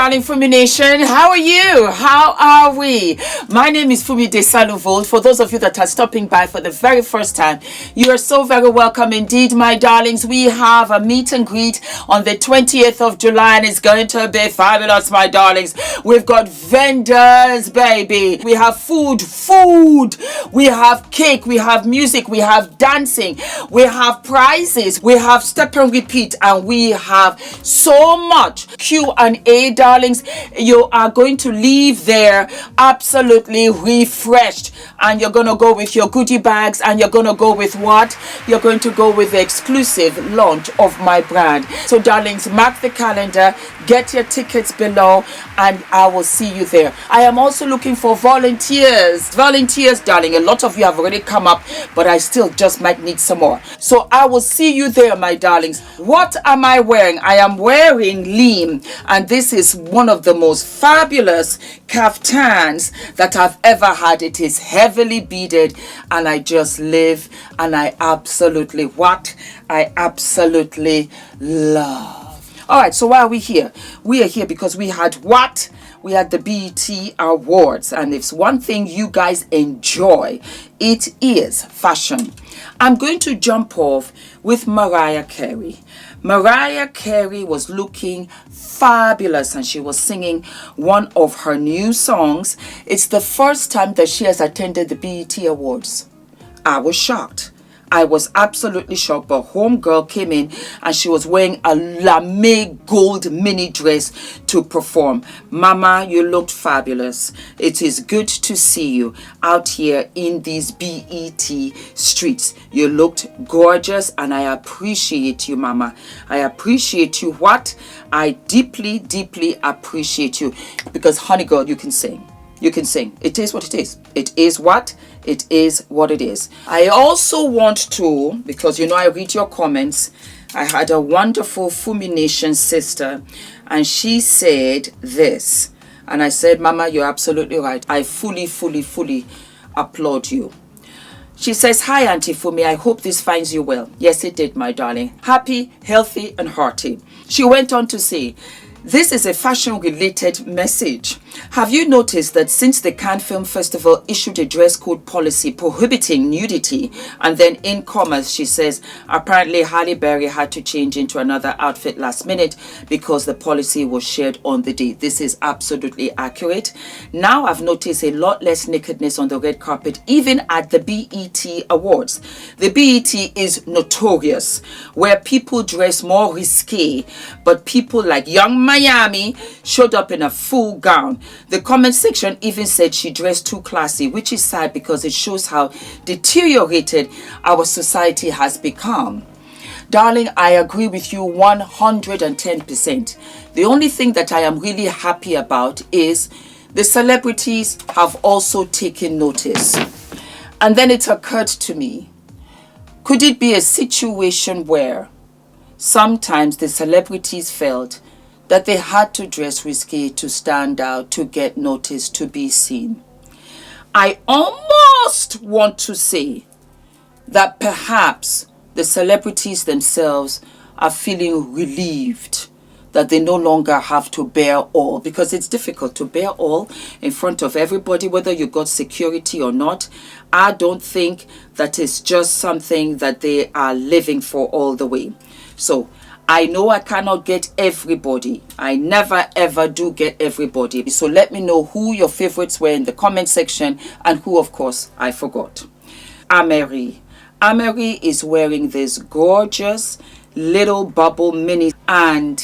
darling Fumi Nation. How are you? How are we? My name is Fumidesaluvold. For those of you that are stopping by for the very first time, you are so very welcome indeed, my darlings. We have a meet and greet on the 20th of July and it's going to be fabulous, my darlings. We've got vendors, baby. We have food. We have cake. We have music. We have dancing. We have prizes. We have step and repeat. And we have so much Q&A, darlings. You are going to leave there absolutely refreshed, and you're going to go with your goodie bags, and you're going to go with what? You're going to go with the exclusive launch of my brand. So darlings, mark the calendar, get your tickets below, and I will see you there. I am also looking for volunteers, darling. A lot of you have already come up, but I still just might need some more. So I will see you there, my darlings. What am I wearing? I am wearing Lean, and this is one of the most fabulous kaftans that I've ever had. It is heavily beaded, and I just live, and I absolutely love. All right, so why are we here? We are here because we had what? We had the BET Awards, and if one thing you guys enjoy, it is fashion. I'm going to jump off with Mariah Carey. Mariah Carey was looking fabulous, and she was singing one of her new songs. It's the first time that she has attended the BET Awards. I was shocked. I was absolutely shocked, but homegirl came in and she was wearing a lame gold mini dress to perform. Mama, you looked fabulous. It is good to see you out here in these BET streets. You looked gorgeous, and I appreciate you, Mama. I appreciate you. What? I deeply appreciate you, because honey girl, you can sing. You can sing. It is what it is. It is what? It is what it is. I also want to, because you know I read your comments, I had a wonderful Fumi Nation sister, and she said this. And I said, Mama, you're absolutely right. I fully applaud you. She says, hi, Auntie Fumi. I hope this finds you well. Yes, it did, my darling. Happy, healthy, and hearty. She went on to say, this is a fashion-related message. Have you noticed that since the Cannes Film Festival issued a dress code policy prohibiting nudity, and then in commas she says, apparently Halle Berry had to change into another outfit last minute because the policy was shared on the day. This is absolutely accurate. Now I've noticed a lot less nakedness on the red carpet, even at the BET Awards. The BET is notorious, where people dress more risque, but people like Young Miami showed up in a full gown. The comment section even said she dressed too classy, which is sad because it shows how deteriorated our society has become. Darling, I agree with you 110%. The only thing that I am really happy about is the celebrities have also taken notice. And then it occurred to me, could it be a situation where sometimes the celebrities felt that they had to dress risky to stand out, to get noticed, to be seen? I almost want to say that perhaps the celebrities themselves are feeling relieved that they no longer have to bear all, because it's difficult to bear all in front of everybody, whether you got security or not. I don't think that it's just something that they are living for all the way. So I know I cannot get everybody. I never ever do get everybody. So let me know who your favorites were in the comment section, and who of course I forgot. Amery is wearing this gorgeous little bubble mini, and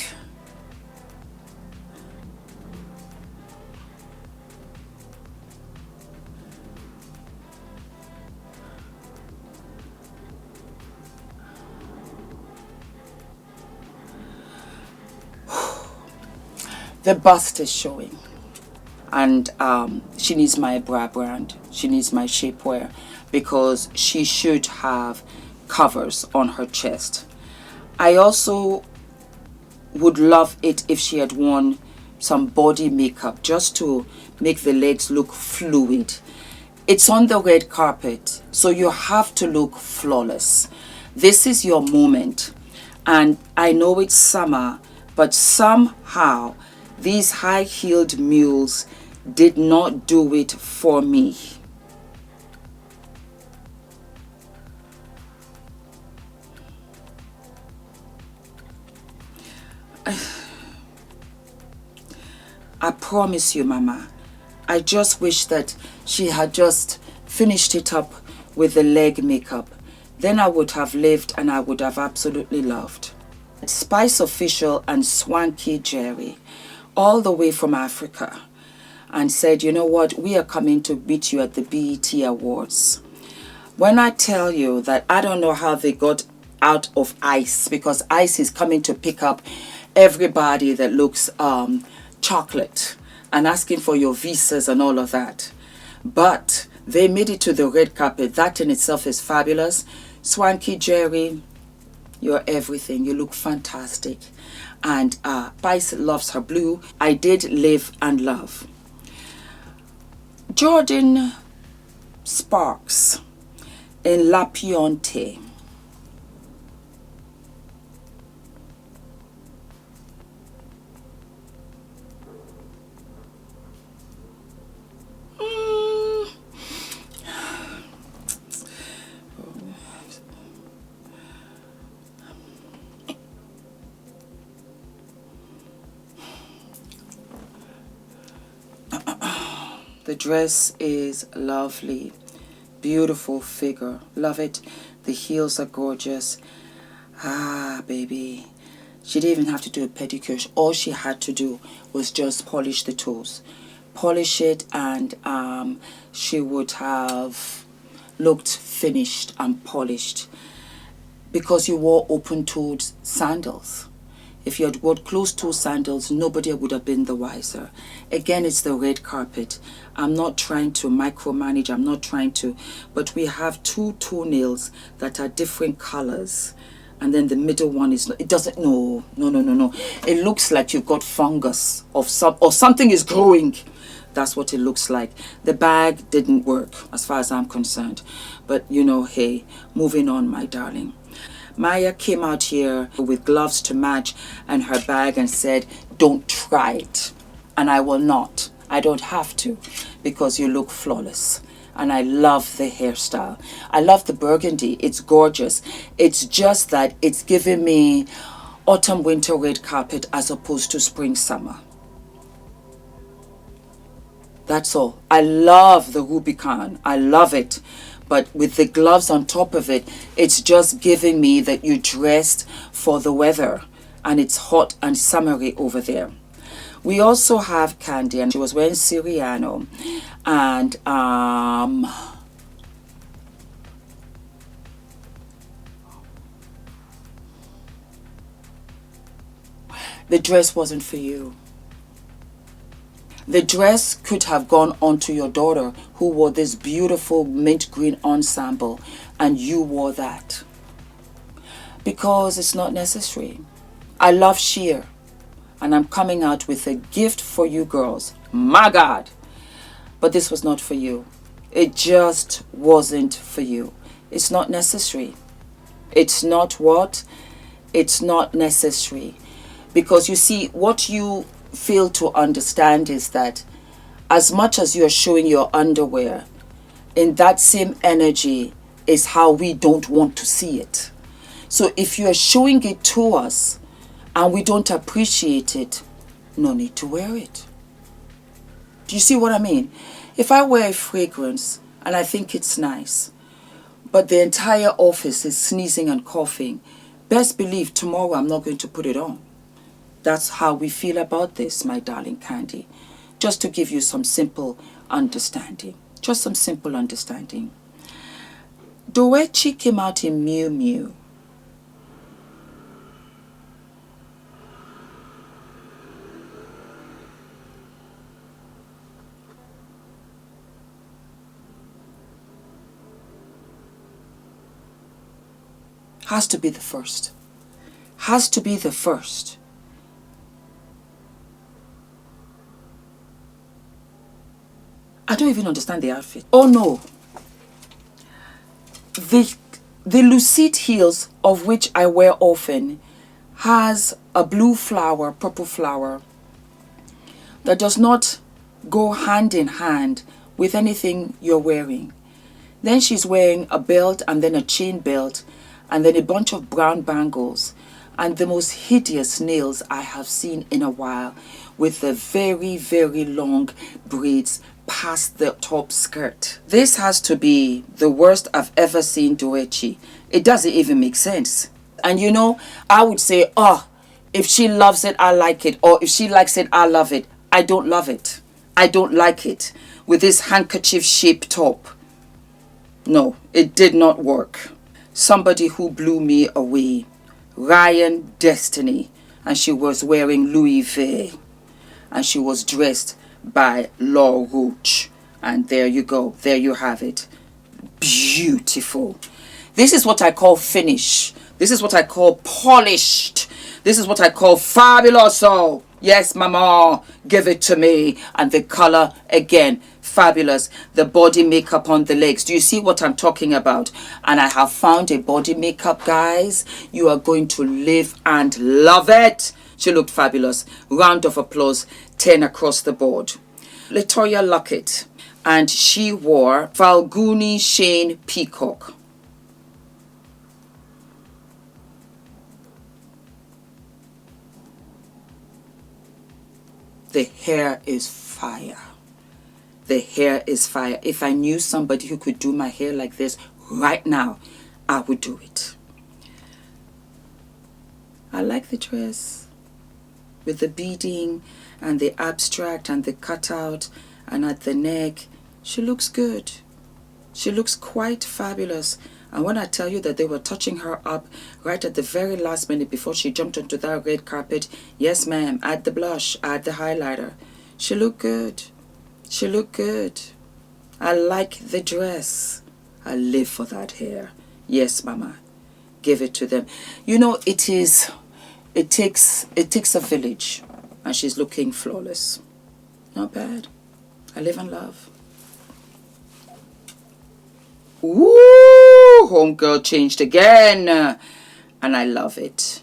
the bust is showing, and she needs my bra brand. She needs my shapewear, because she should have covers on her chest. I also would love it if she had worn some body makeup just to make the legs look fluid. It's on the red carpet, so you have to look flawless. This is your moment, and I know it's summer, but somehow These high-heeled mules did not do it for me. I promise you, Mama, I just wish that she had just finished it up with the leg makeup. Then I would have lived and I would have absolutely loved. Spice Official and Swanky Jerry, all the way from Africa, and said, you know what, we are coming to meet you at the BET Awards. When I tell you that I don't know how they got out of ICE, because ICE is coming to pick up everybody that looks chocolate and asking for your visas and all of that. But they made it to the red carpet. That in itself is fabulous. Swanky Jerry, you're everything. You look fantastic. And Spice loves her blue. I did live and love. Jordan Sparks in La Pionte. The dress is lovely, beautiful figure, love it. The heels are gorgeous. Ah, baby, she didn't even have to do a pedicure. All she had to do was just polish the toes, polish it, and she would have looked finished and polished, because you wore open-toed sandals. If you had worn closed-toe sandals, nobody would have been the wiser. Again, it's the red carpet. I'm not trying to micromanage. I'm not trying to, but we have two toenails that are different colors, and then the middle one is. It doesn't. No. It looks like you've got fungus or something is growing. That's what it looks like. The bag didn't work as far as I'm concerned, but you know, hey, moving on, my darling. Maya came out here with gloves to match and her bag and said, don't try it. And I will not. I don't have to, because you look flawless. And I love the hairstyle. I love the burgundy. It's gorgeous. It's just that it's giving me autumn, winter, red carpet as opposed to spring, summer. That's all. I love the Rubicon. I love it. But with the gloves on top of it, it's just giving me that you dressed for the weather. And it's hot and summery over there. We also have Candy, and she was wearing Siriano. And the dress wasn't for you. The dress could have gone on to your daughter, who wore this beautiful mint green ensemble, and you wore that. Because it's not necessary. I love sheer, and I'm coming out with a gift for you girls. My God! But this was not for you. It just wasn't for you. It's not necessary. It's not what? It's not necessary. Because you see, what you fail to understand is that as much as you're showing your underwear, in that same energy is how we don't want to see it. So if you're showing it to us and we don't appreciate it, no need to wear it. Do you see what I mean? If I wear a fragrance and I think it's nice, but the entire office is sneezing and coughing, best believe tomorrow I'm not going to put it on. That's how we feel about this, my darling Candy. Just to give you some simple understanding. Just some simple understanding. Doechi came out in Miu Miu. Has to be the first. Has to be the first. I don't even understand the outfit. Oh no. The Lucite heels, of which I wear often, has a blue flower, purple flower, that does not go hand in hand with anything you're wearing. Then she's wearing a belt and then a chain belt and then a bunch of brown bangles and the most hideous nails I have seen in a while, with the very, very long braids past the top skirt. This has to be the worst I've ever seen Doechi. It doesn't even make sense. And you know, I would say, oh, if she loves it, I like it. Or if she likes it, I love it. I don't love it. I don't like it. With this handkerchief shaped top. No, it did not work. Somebody who blew me away. Ryan Destiny. And she was wearing Louis V. And she was dressed by Law Roach. And there you go. There you have it. Beautiful. This is what I call finish. This is what I call polished. This is what I call fabuloso. Yes, mama, give it to me. And the color, again, fabulous. The body makeup on the legs. Do you see what I'm talking about? And I have found a body makeup, guys. You are going to live and love it. She looked fabulous. Round of applause, 10 across the board. Latoya Luckett. And she wore Falguni Shane Peacock. The hair is fire. The hair is fire. If I knew somebody who could do my hair like this right now, I would do it. I like the dress with the beading and the abstract and the cutout and at the neck. She looks good. She looks quite fabulous. And when I tell you that they were touching her up right at the very last minute before she jumped onto that red carpet, yes ma'am, add the blush, add the highlighter. She looked good. She looked good. I like the dress. I live for that hair. Yes, mama. Give it to them. You know, it takes a village. And she's looking flawless. Not bad. I live and love. Ooh, homegirl changed again. And I love it.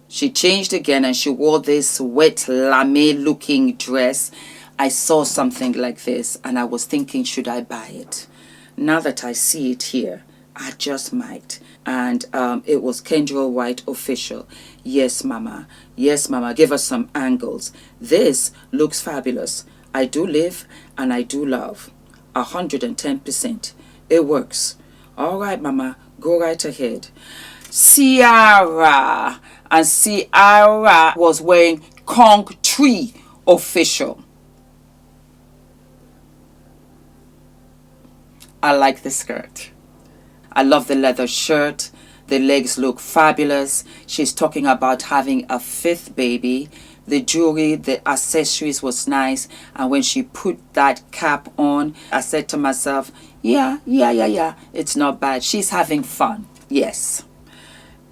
She changed again and she wore this wet lame looking dress. I saw something like this and I was thinking, should I buy it? Now that I see it here, I just might. And it was Kendra White official. Yes, mama. Yes, mama. Give us some angles. This looks fabulous. I do live and I do love. 110%. It works. All right, mama. Go right ahead. Ciara. And Ciara was wearing LINKTREE official. I like the skirt. I love the leather shirt. The legs look fabulous. She's talking about having a 5th baby. The jewelry, the accessories was nice. And when she put that cap on, I said to myself, yeah. It's not bad. She's having fun. Yes.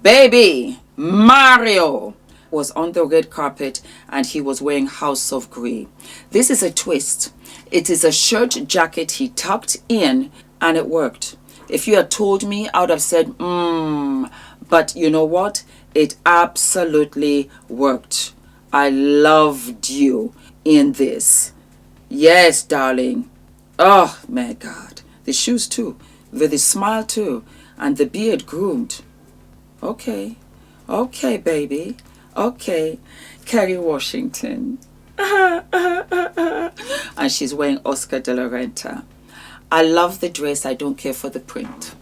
Baby Mario was on the red carpet and he was wearing House of Grey. This is a twist. It is a shirt jacket he tucked in and it worked. If you had told me, I would have said, but you know what? It absolutely worked. I loved you in this. Yes, darling. Oh, my God. The shoes too. With the smile too. And the beard groomed. Okay. Okay, baby. Okay. Kerry Washington. And she's wearing Oscar de la Renta. I love the dress. I don't care for the print.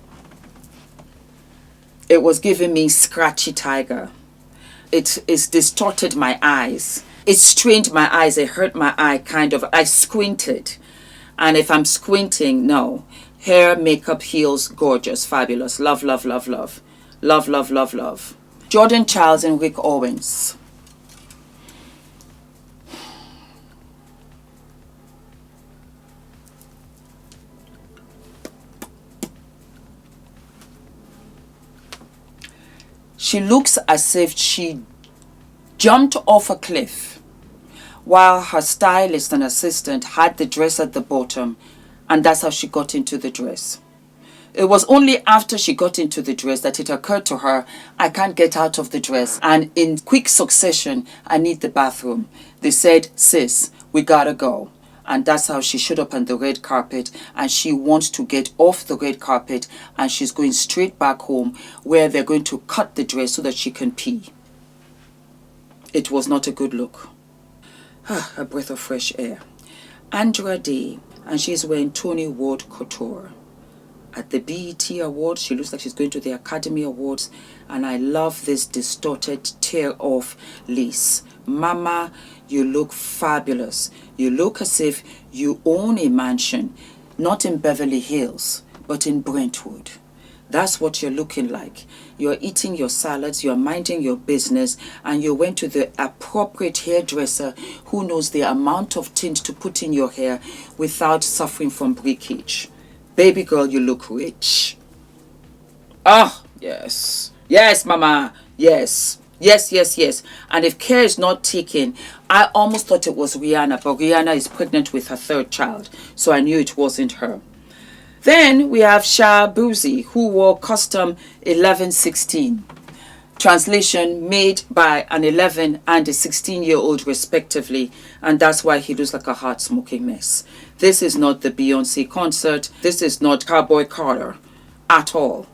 It was giving me Scratchy Tiger. It's distorted my eyes. It strained my eyes. It hurt my eye, kind of. I squinted. And if I'm squinting, no. Hair, makeup, heels, gorgeous, fabulous. Love, love, love, love. Love, love, love, love. Jordan Childs and Rick Owens. She looks as if she jumped off a cliff while her stylist and assistant had the dress at the bottom, and that's how she got into the dress. It was only after she got into the dress that it occurred to her, I can't get out of the dress, and in quick succession, I need the bathroom. They said, sis, we gotta go. And that's how she showed up on the red carpet, and she wants to get off the red carpet, and she's going straight back home where they're going to cut the dress so that she can pee. It was not a good look. A breath of fresh air. Andra Day, and she's wearing Tony Ward couture. At the BET Awards, she looks like she's going to the Academy Awards, and I love this distorted tear-off lace. Mama, you look fabulous. You look as if you own a mansion, not in Beverly Hills, but in Brentwood. That's what you're looking like. You're eating your salads, you're minding your business, and you went to the appropriate hairdresser who knows the amount of tint to put in your hair without suffering from breakage. Baby girl, you look rich. Ah, yes. Yes, mama. Yes. Yes, yes, yes. And if care is not taken, I almost thought it was Rihanna, but Rihanna is pregnant with her third child, so I knew it wasn't her. Then we have Shah Boozy, who wore custom 11-16. Translation, made by an 11 and a 16-year-old respectively, and that's why he looks like a hot smoking mess. This is not the Beyonce concert. This is not Cowboy Carter at all.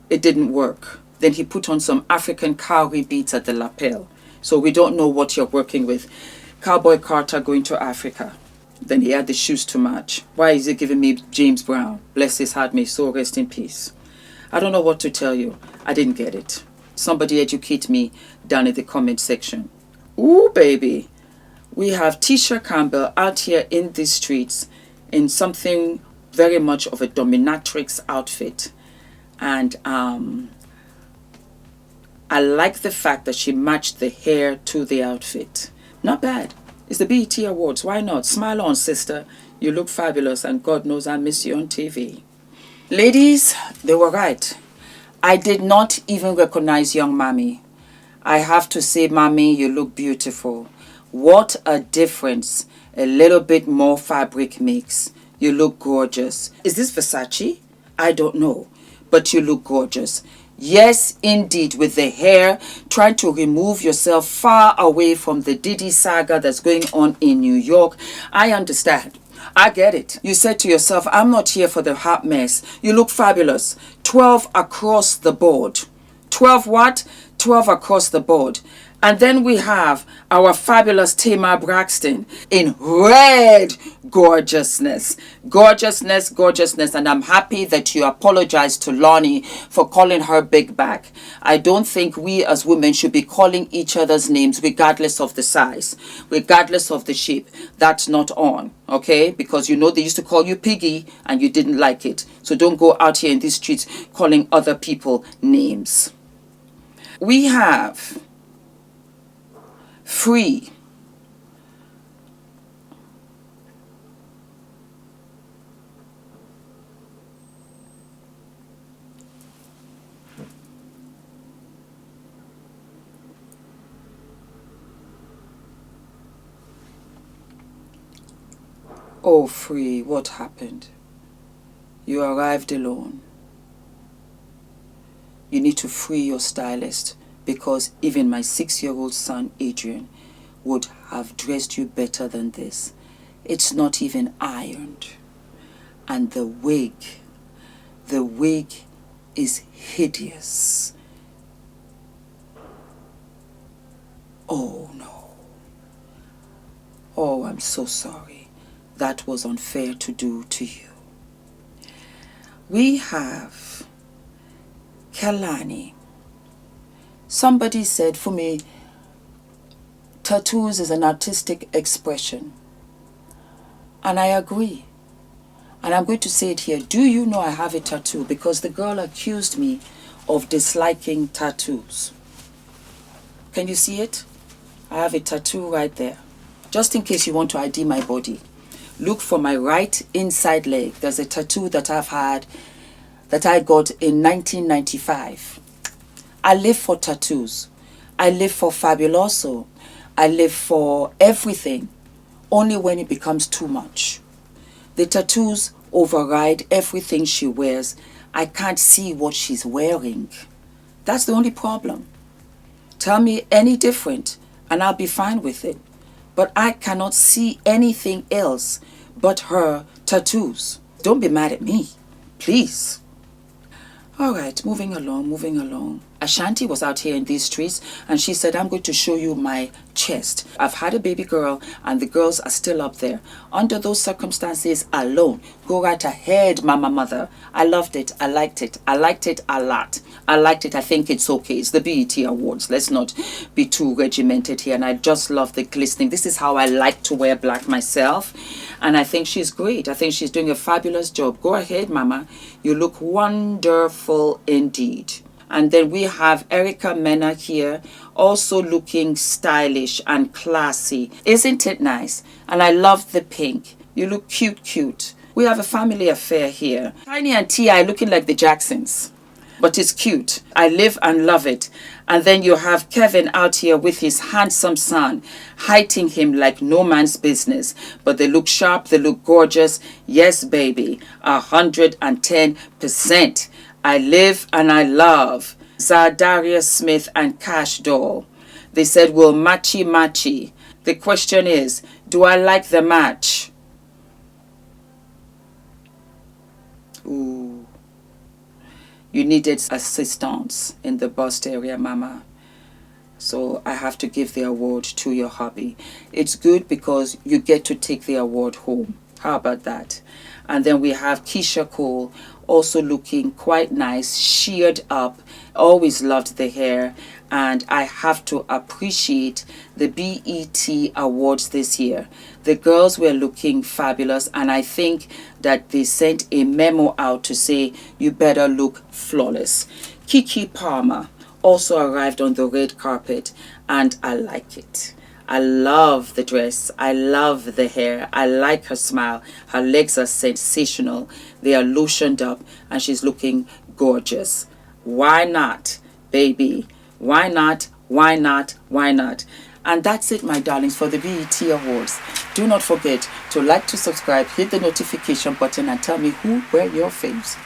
It didn't work. Then he put on some African cowrie beats at the lapel. So we don't know what you're working with. Cowboy Carter going to Africa. Then he had the shoes to match. Why is he giving me James Brown? Bless his heart, may so rest in peace. I don't know what to tell you. I didn't get it. Somebody educate me down in the comment section. Ooh, baby. We have Tisha Campbell out here in these streets in something very much of a dominatrix outfit. And I like the fact that she matched the hair to the outfit. Not bad. It's the BET Awards. Why not? Smile on, sister. You look fabulous, and God knows I miss you on TV. Ladies, they were right. I did not even recognize young Mommy. I have to say, Mommy, you look beautiful. What a difference a little bit more fabric makes. You look gorgeous. Is this Versace? I don't know, but you look gorgeous. Yes, indeed, with the hair, trying to remove yourself far away from the Diddy saga that's going on in New York. I understand. I get it. You said to yourself, I'm not here for the hot mess. You look fabulous. 12 across the board. 12 what? 12 across the board. And then we have our fabulous Tamar Braxton in red gorgeousness. Gorgeousness, gorgeousness. And I'm happy that you apologized to Lonnie for calling her big back. I don't think we as women should be calling each other's names regardless of the size, regardless of the shape. That's not on, okay? Because you know they used to call you Piggy and you didn't like it. So don't go out here in these streets calling other people names. We have Free. Oh, Free, what happened? You arrived alone. You need to free your stylist, because even my 6-year-old son, Adrian, would have dressed you better than this. It's not even ironed. And the wig is hideous. Oh, no. Oh, I'm so sorry. That was unfair to do to you. We have Kellani. Somebody said, Fumi, tattoos is an artistic expression. And I agree. And I'm going to say it here. Do you know I have a tattoo? Because the girl accused me of disliking tattoos. Can you see it? I have a tattoo right there. Just in case you want to ID my body. Look for my right inside leg. There's a tattoo that I've had that I got in 1995. I live for tattoos. I live for fabuloso. I live for everything. Only when it becomes too much. The tattoos override everything she wears. I can't see what she's wearing. That's the only problem. Tell me any different and I'll be fine with it. but I cannot see anything else but her tattoos. Don't be mad at me, please. All right, moving along, moving along. Ashanti was out here in these streets and she said, I'm going to show you my chest. I've had a baby girl and the girls are still up there. Under those circumstances alone, go right ahead, mama mother. I loved it. I liked it. I liked it a lot. I liked it. I think it's okay. It's the BET Awards. Let's not be too regimented here. And I just love the glistening. This is how I like to wear black myself. And I think she's great. I think she's doing a fabulous job. Go ahead, mama. You look wonderful indeed. And then we have Erica Mena here, also looking stylish and classy. Isn't it nice? And I love the pink. You look cute, cute. We have a family affair here. Tiny and T.I. looking like the Jacksons. But it's cute. I live and love it. And then you have Kevin out here with his handsome son, hiding him like no man's business. But they look sharp, they look gorgeous. Yes, baby, 110%. I live and I love. Zardaria Smith and Cash Doll. They said, well, matchy matchy. The question is, do I like the match? Ooh. You needed assistance in the bust area, mama. So I have to give the award to your hubby. It's good because you get to take the award home. How about that? And then we have Keisha Cole, also looking quite nice, sheared up. Always loved the hair. And I have to appreciate the BET Awards this year. The girls were looking fabulous. And I think that they sent a memo out to say, you better look flawless. Kiki Palmer also arrived on the red carpet. And I like it. I love the dress. I love the hair. I like her smile. Her legs are sensational. They are lotioned up and she's looking gorgeous. Why not, baby? Why not? Why not? Why not? And that's it, my darlings, for the BET Awards. Do not forget to like, to subscribe, hit the notification button and tell me who were your faves.